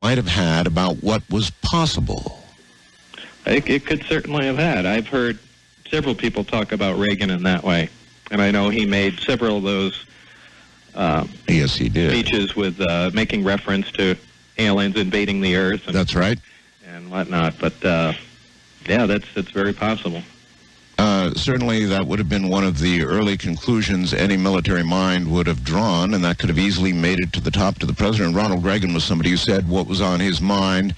might have had about what was possible. It could certainly have had. I've heard several people talk about Reagan in that way, and I know he made several of those yes, he did. speeches with making reference to aliens invading the Earth. And, that's right. And whatnot. But, yeah, that's very possible. Certainly that would have been one of the early conclusions any military mind would have drawn, and that could have easily made it to the top to the president. Ronald Reagan was somebody who said what was on his mind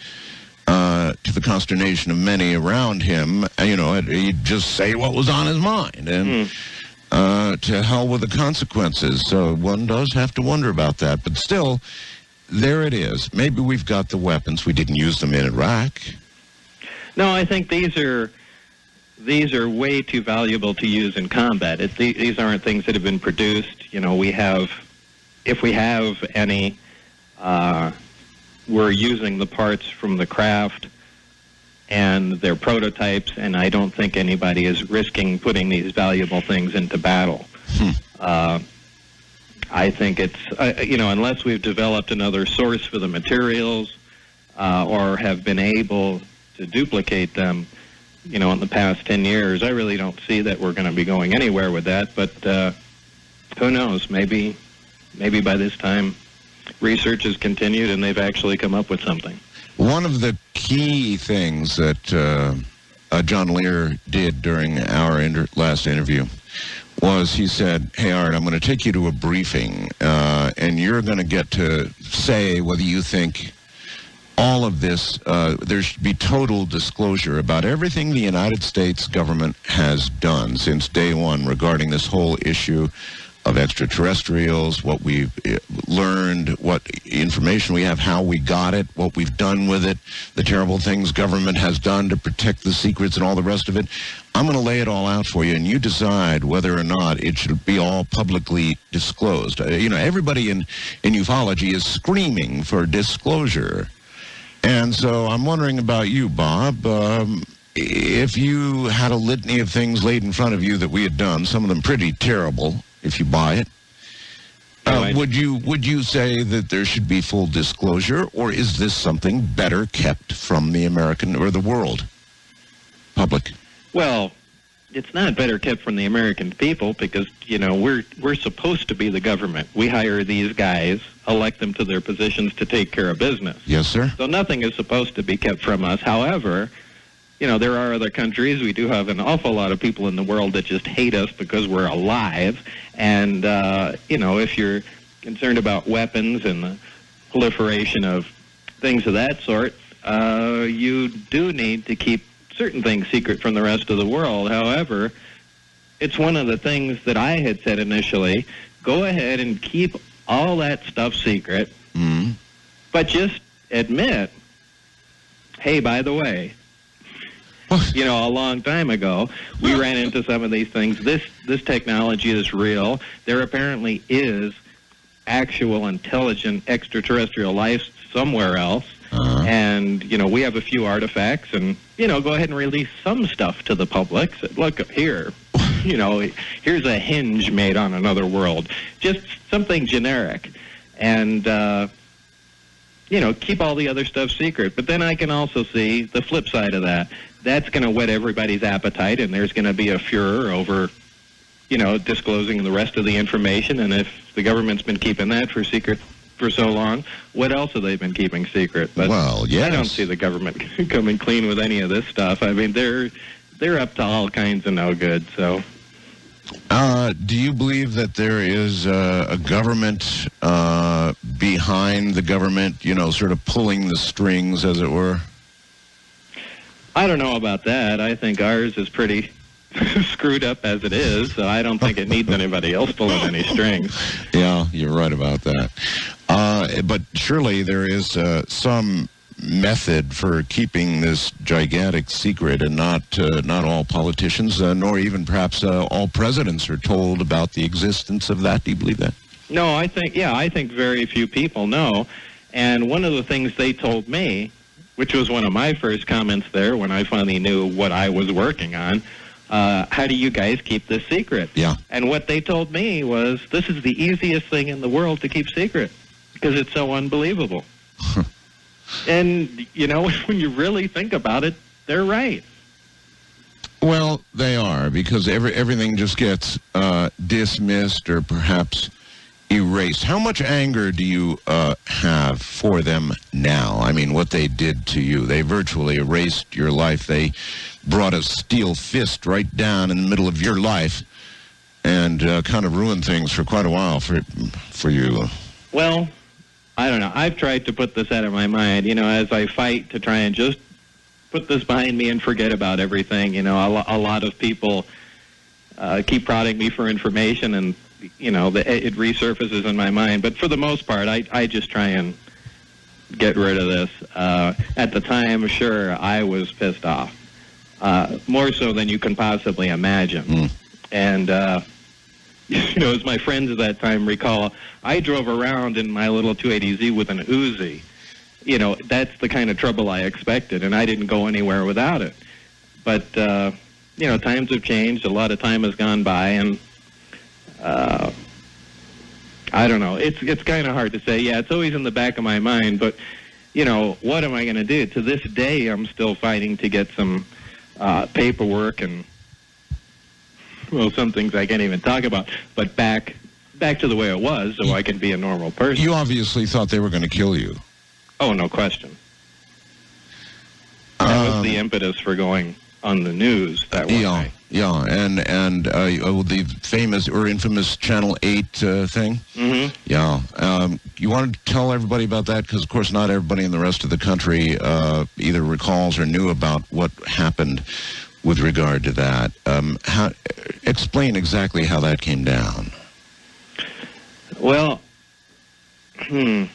to the consternation of many around him. You know, he'd just say what was on his mind, and to hell with the consequences. So one does have to wonder about that. But still, there it is. Maybe we've got the weapons. We didn't use them in Iraq. No, I think these are way too valuable to use in combat. These aren't things that have been produced. You know, if we have any, we're using the parts from the craft and their prototypes, and I don't think anybody is risking putting these valuable things into battle. I think it's, you know, unless we've developed another source for the materials or have been able to duplicate them, you know, in the past 10 years, I really don't see that we're going to be going anywhere with that. But who knows? Maybe by this time, research has continued and they've actually come up with something. One of the key things that John Lear did during our last interview was he said, "Hey, Art, I'm going to take you to a briefing, and you're going to get to say whether you think all of this, there should be total disclosure about everything the United States government has done since day one regarding this whole issue of extraterrestrials, what we've learned, what information we have, how we got it, what we've done with it, the terrible things government has done to protect the secrets and all the rest of it. I'm going to lay it all out for you, and you decide whether or not it should be all publicly disclosed." You know, everybody in ufology is screaming for disclosure. And so I'm wondering about you, Bob. If you had a litany of things laid in front of you that we had done, some of them pretty terrible, if you buy it, would you say that there should be full disclosure, or is this something better kept from the American or the world public? Well, it's not better kept from the American people because, you know, we're supposed to be the government. We hire these guys, elect them to their positions to take care of business. Yes, sir. So nothing is supposed to be kept from us. However, you know, there are other countries. We do have an awful lot of people in the world that just hate us because we're alive. And, you know, if you're concerned about weapons and the proliferation of things of that sort, you do need to keep certain things secret from the rest of the world. However, it's one of the things that I had said initially, go ahead and keep all that stuff secret, but just admit, hey, by the way, you know, a long time ago, we ran into some of these things. This technology is real. There apparently is actual intelligent extraterrestrial life somewhere else. And, you know, we have a few artifacts, and, you know, go ahead and release some stuff to the public. So, look here, you know, here's a hinge made on another world. Just something generic. And, you know, keep all the other stuff secret. But then I can also see the flip side of that. That's going to whet everybody's appetite, and there's going to be a furor over, you know, disclosing the rest of the information. And if the government's been keeping that for secret for so long, what else have they been keeping secret? But well, yes. I don't see the government coming clean with any of this stuff. I mean, they're up to all kinds of no good. So, do you believe that there is a government behind the government, you know, sort of pulling the strings, as it were? I don't know about that. I think ours is pretty screwed up as it is, so I don't think it needs anybody else pulling any strings. Yeah, you're right about that. But surely there is some method for keeping this gigantic secret, and not all politicians, nor even perhaps all presidents are told about the existence of that. Do you believe that? No, I think very few people know. And one of the things they told me, which was one of my first comments there when I finally knew what I was working on, how do you guys keep this secret? Yeah. And what they told me was, this is the easiest thing in the world to keep secret because it's so unbelievable. And, you know, when you really think about it, they're right. Well, they are, because everything just gets dismissed or perhaps erased. How much anger do you have for them now? I mean, what they did to you. They virtually erased your life. They brought a steel fist right down in the middle of your life and kind of ruined things for quite a while for you. Well, I don't know. I've tried to put this out of my mind, you know, as I fight to try and just put this behind me and forget about everything. You know, a lot of people keep prodding me for information, and, you know, it resurfaces in my mind. But for the most part, I just try and get rid of this. At the time, sure, I was pissed off, more so than you can possibly imagine. And, you know, as my friends at that time recall, I drove around in my little 280Z with an Uzi. You know, that's the kind of trouble I expected, and I didn't go anywhere without it. But, you know, times have changed. A lot of time has gone by, and I don't know. It's kind of hard to say. Yeah, it's always in the back of my mind, but, you know, what am I going to do? To this day, I'm still fighting to get some paperwork and, well, some things I can't even talk about, but back to the way it was, so I can be a normal person. You obviously thought they were going to kill you. Oh, no question. That was the impetus for going on the news that one night. Yeah, and the famous or infamous Channel 8 thing? Mm-hmm. Yeah. You want to tell everybody about that? Because, of course, not everybody in the rest of the country either recalls or knew about what happened with regard to that. Explain exactly how that came down. Well, I'm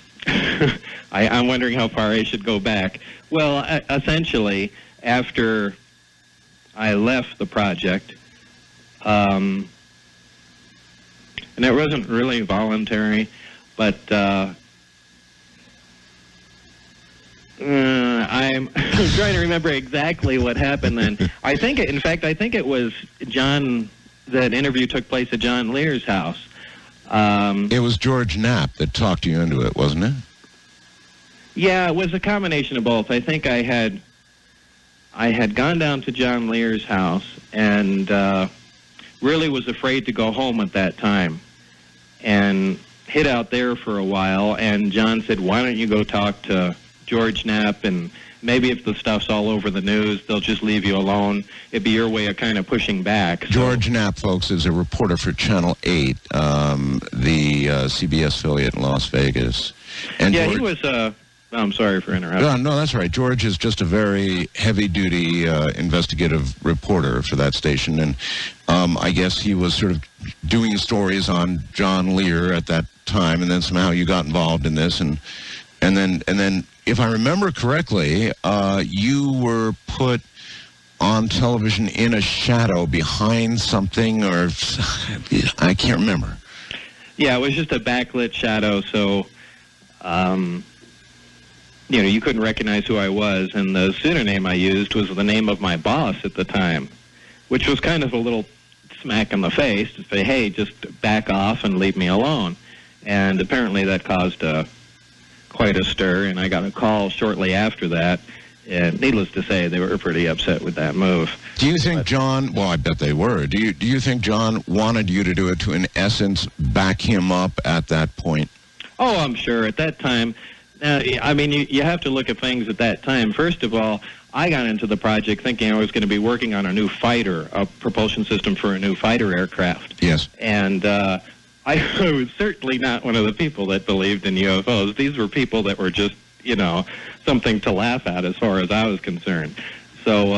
wondering how far I should go back. Well, essentially, after I left the project, and it wasn't really voluntary, but I'm trying to remember exactly what happened then. I think it was John, that interview took place at John Lear's house. It was George Knapp that talked you into it, wasn't it? Yeah, it was a combination of both. I think I had gone down to John Lear's house and really was afraid to go home at that time, and hid out there for a while. And John said, "Why don't you go talk to George Knapp, and maybe if the stuff's all over the news, they'll just leave you alone. It'd be your way of kind of pushing back." So, George Knapp, folks, is a reporter for Channel 8, the CBS affiliate in Las Vegas. And yeah, George, he was I'm sorry for interrupting. No, that's all right. George is just a very heavy-duty investigative reporter for that station, and I guess he was sort of doing stories on John Lear at that time, and then somehow you got involved in this, and then, if I remember correctly, you were put on television in a shadow behind something, or I can't remember. Yeah, it was just a backlit shadow, so you know, you couldn't recognize who I was, and the pseudonym I used was the name of my boss at the time, which was kind of a little smack in the face to say, "Hey, just back off and leave me alone." And apparently that caused quite a stir, and I got a call shortly after that, and needless to say, they were pretty upset with that move. Do you think John, well, I bet they were, do you think John wanted you to do it to, in essence, back him up at that point? Oh, I'm sure. At that time, I mean, you have to look at things at that time. First of all, I got into the project thinking I was going to be working on a new fighter, a propulsion system for a new fighter aircraft. Yes. And I was certainly not one of the people that believed in UFOs. These were people that were just, you know, something to laugh at as far as I was concerned. So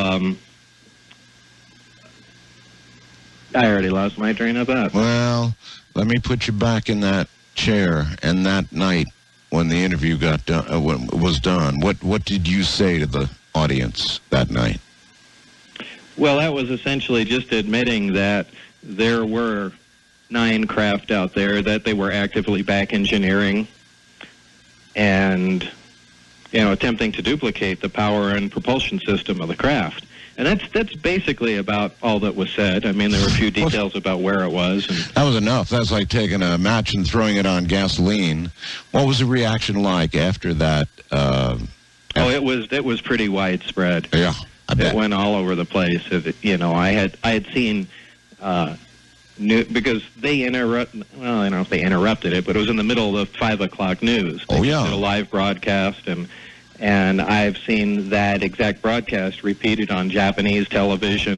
I already lost my train of thought. Well, let me put you back in that chair, and that night when the interview was done, what did you say to the audience that night? Well, that was essentially just admitting that there were 9 craft out there, that they were actively back engineering and, you know, attempting to duplicate the power and propulsion system of the craft. And that's basically about all that was said. I mean, there were a few details about where it was. And that was enough. That's like taking a match and throwing it on gasoline. What was the reaction like after that it was pretty widespread. Yeah, I bet. It went all over the place. I had seen because they I don't know if they interrupted it, but it was in the middle of the 5 o'clock news. They did a live broadcast, and I've seen that exact broadcast repeated on Japanese television.